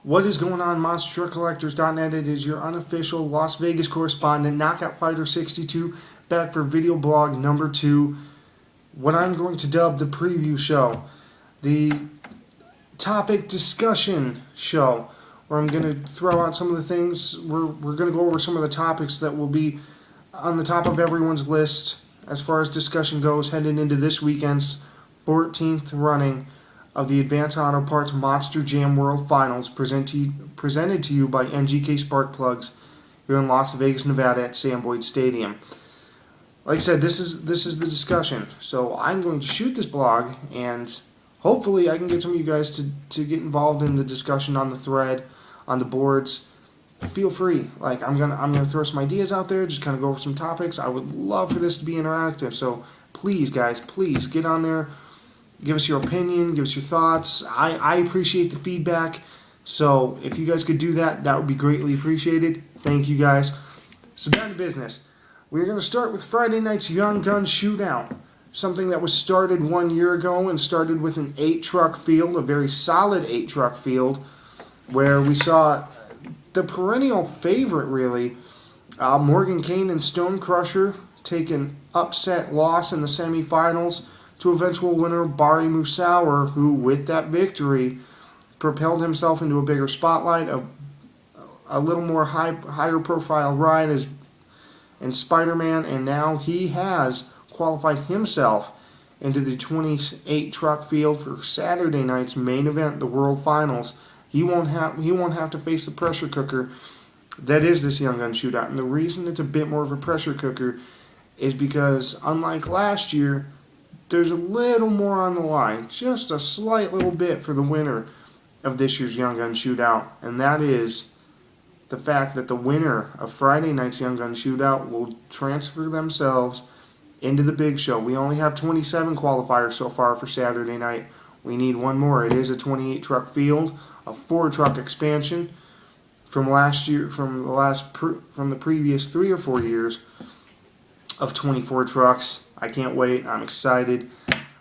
What is going on, MonsterTruckCollectors.net? It is your unofficial Las Vegas correspondent, Knockout Fighter 62, back for video blog number 2. What I'm going to dub the preview show, the topic discussion show, where I'm going to throw out some of the things. We're going to go over some of the topics that will be on the top of everyone's list as far as discussion goes, heading into this weekend's 14th running of the Advanced Auto Parts Monster Jam World Finals, presented to you by NGK Spark Plugs here in Las Vegas, Nevada at Sam Boyd Stadium. Like I said, this is the discussion. So I'm going to shoot this blog, and hopefully I can get some of you guys to get involved in the discussion on the thread, on the boards. Feel free. Like I'm gonna throw some ideas out there, just kind of go over some topics. I would love for this to be interactive. So please, guys, please get on there. Give us your opinion, give us your thoughts. I appreciate the feedback. So if you guys could do that, that would be greatly appreciated. Thank you, guys. So down to business. We're going to start with Friday night's Young Gun Shootout. Something that was started 1 year ago and started with an 8-truck field, a very solid 8-truck field, where we saw the perennial favorite, really, Morgan Kane and Stone Crusher take an upset loss in the semifinals to eventual winner Bari Musauer, who, with that victory, propelled himself into a bigger spotlight, a little more higher profile ride as in Spider-Man, and now he has qualified himself into the 28 truck field for Saturday night's main event, the World Finals. He won't have to face the pressure cooker that is this Young Gun Shootout, and the reason it's a bit more of a pressure cooker is because, unlike last year, there's a little more on the line, just a slight little bit for the winner of this year's Young Gun Shootout, and that is the fact that the winner of Friday night's Young Gun Shootout will transfer themselves into the big show. We only have 27 qualifiers so far for Saturday night. We need one more. It is a 28 truck field, a 4 truck expansion from last year, from the previous 3 or 4 years of 24 trucks. I can't wait. I'm excited.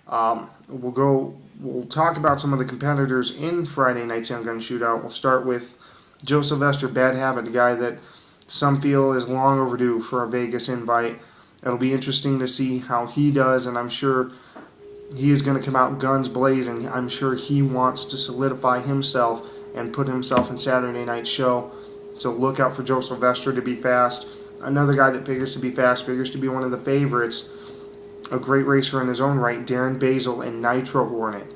We'll talk about some of the competitors in Friday night's Young Gun Shootout. We'll start with Joe Sylvester, Bad Habit, a guy that some feel is long overdue for a Vegas invite. It'll be interesting to see how he does, and I'm sure he is going to come out guns blazing. I'm sure he wants to solidify himself and put himself in Saturday night's show. So look out for Joe Sylvester to be fast. Another guy that figures to be fast, figures to be one of the favorites, a great racer in his own right, Darren Basil and Nitro Hornet.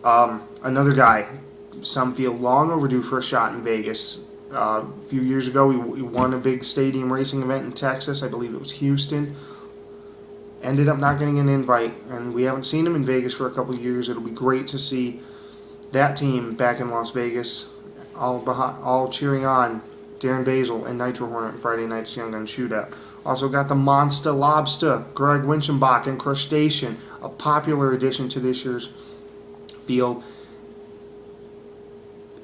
Another guy, some feel long overdue for a shot in Vegas. A few years ago, we won a big stadium racing event in Texas. I believe it was Houston. Ended up not getting an invite, and we haven't seen him in Vegas for a couple of years. It'll be great to see that team back in Las Vegas, all cheering on Darren Basil and Nitro Hornet on Friday night's Young Gun Shootout. Also got the Monster Lobster, Greg Winchenbach, and Crustacean, a popular addition to this year's field.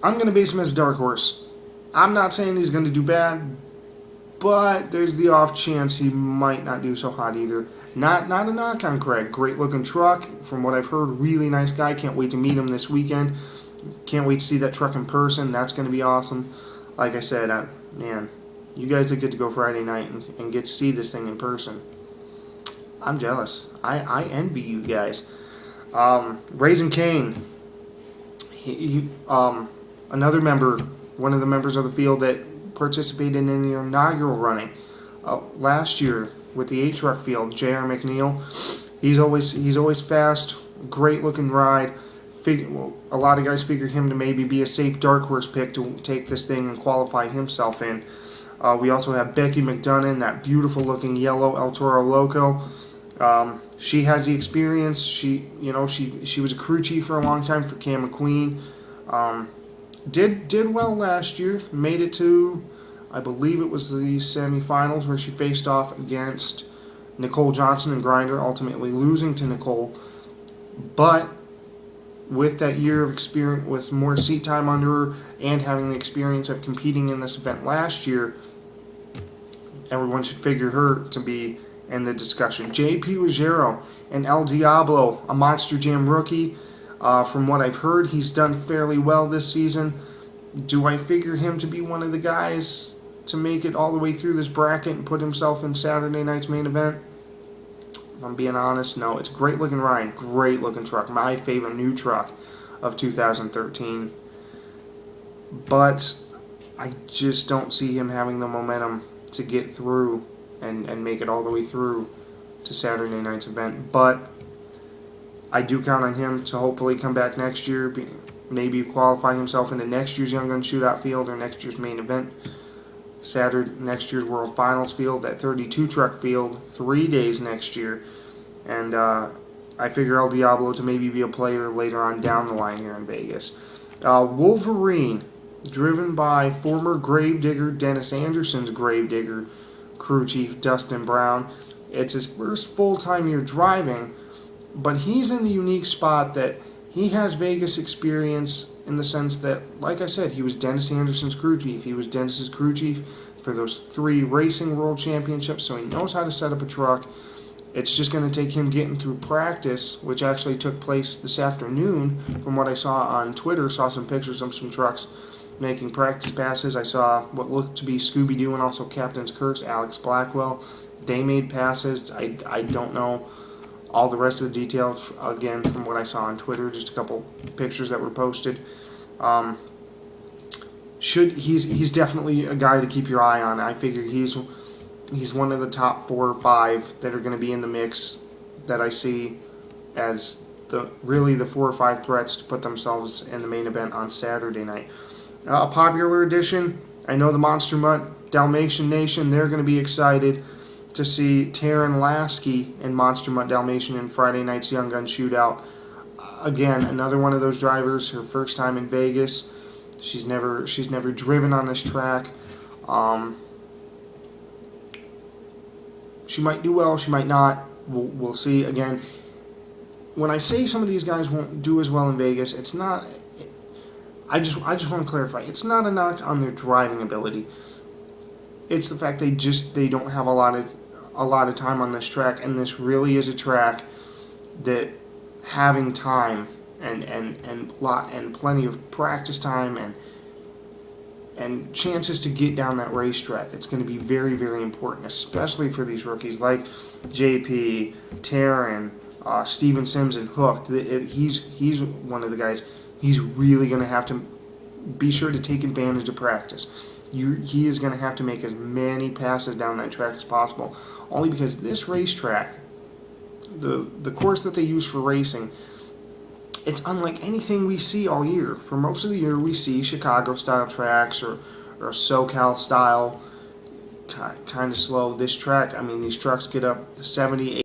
I'm going to base him as a dark horse. I'm not saying he's going to do bad, but there's the off chance he might not do so hot either. Not a knock on Craig. Great looking truck. From what I've heard, really nice guy. Can't wait to meet him this weekend. Can't wait to see that truck in person. That's going to be awesome. Like I said, man, you guys that get to go Friday night and get to see this thing in person, I'm jealous. I envy you guys. Raising Kane, another member, one of the members of the field that participated in the inaugural running last year with the 8-truck field, J.R. McNeil. He's always fast, great looking ride. A lot of guys figure him to maybe be a safe dark horse pick to take this thing and qualify himself in. We also have Becky McDonough, that beautiful looking yellow El Toro Loco. She has the experience. She was a crew chief for a long time for Cam McQueen. Did well last year. Made it to, I believe it was the semifinals where she faced off against Nicole Johnson and Grinder, ultimately losing to Nicole. But with that year of experience, with more seat time under her, and having the experience of competing in this event last year, everyone should figure her to be in the discussion. JP Ruggiero and El Diablo, a Monster Jam rookie. From what I've heard, he's done fairly well this season. Do I figure him to be one of the guys to make it all the way through this bracket and put himself in Saturday night's main event? If I'm being honest, no. It's a great looking ride, great looking truck. My favorite new truck of 2013. But I just don't see him having the momentum to get through and make it all the way through to Saturday night's event. But I do count on him to hopefully come back next year, maybe qualify himself into next year's Young Gun Shootout field or next year's main event, next year's World Finals field, that 32 truck field, 3 days next year. And I figure El Diablo to maybe be a player later on down the line here in Vegas. Wolverine, driven by former Gravedigger Dennis Anderson's Gravedigger crew chief Dustin Brown. It's his first full-time year driving, but he's in the unique spot that he has Vegas experience in the sense that, like I said, he was Dennis Anderson's crew chief. He was Dennis's crew chief for those 3 racing world championships, so he knows how to set up a truck. It's just going to take him getting through practice, which actually took place this afternoon. From what I saw on Twitter, saw some pictures of some trucks making practice passes. I saw what looked to be Scooby-Doo and also Captain's Curse, Alex Blackwell. They made passes. I don't know all the rest of the details, again, from what I saw on Twitter, just a couple pictures that were posted. He's definitely a guy to keep your eye on. I figure he's one of the top 4 or 5 that are going to be in the mix that I see as really the 4 or 5 threats to put themselves in the main event on Saturday night. A popular addition, I know the Monster Mutt Dalmatian Nation, they're going to be excited to see Taryn Lasky in Monster Mutt Dalmatian in Friday night's Young Gun Shootout. Again, another one of those drivers, her first time in Vegas. She's never driven on this track. She might do well, she might not. We'll see. Again, when I say some of these guys won't do as well in Vegas, it's not. I just want to clarify. It's not a knock on their driving ability. It's the fact they don't have a lot of time on this track, and this really is a track that having time and plenty of practice time and chances to get down that racetrack, it's going to be very, very important, especially for these rookies like JP, Taryn, Steven Sims, and Hook. He's one of the guys. He's really going to have to be sure to take advantage of practice. He is going to have to make as many passes down that track as possible, only because this racetrack, the course that they use for racing, it's unlike anything we see all year. For most of the year, we see Chicago-style tracks or SoCal-style, kind of slow. This track, I mean, these trucks get up to 70,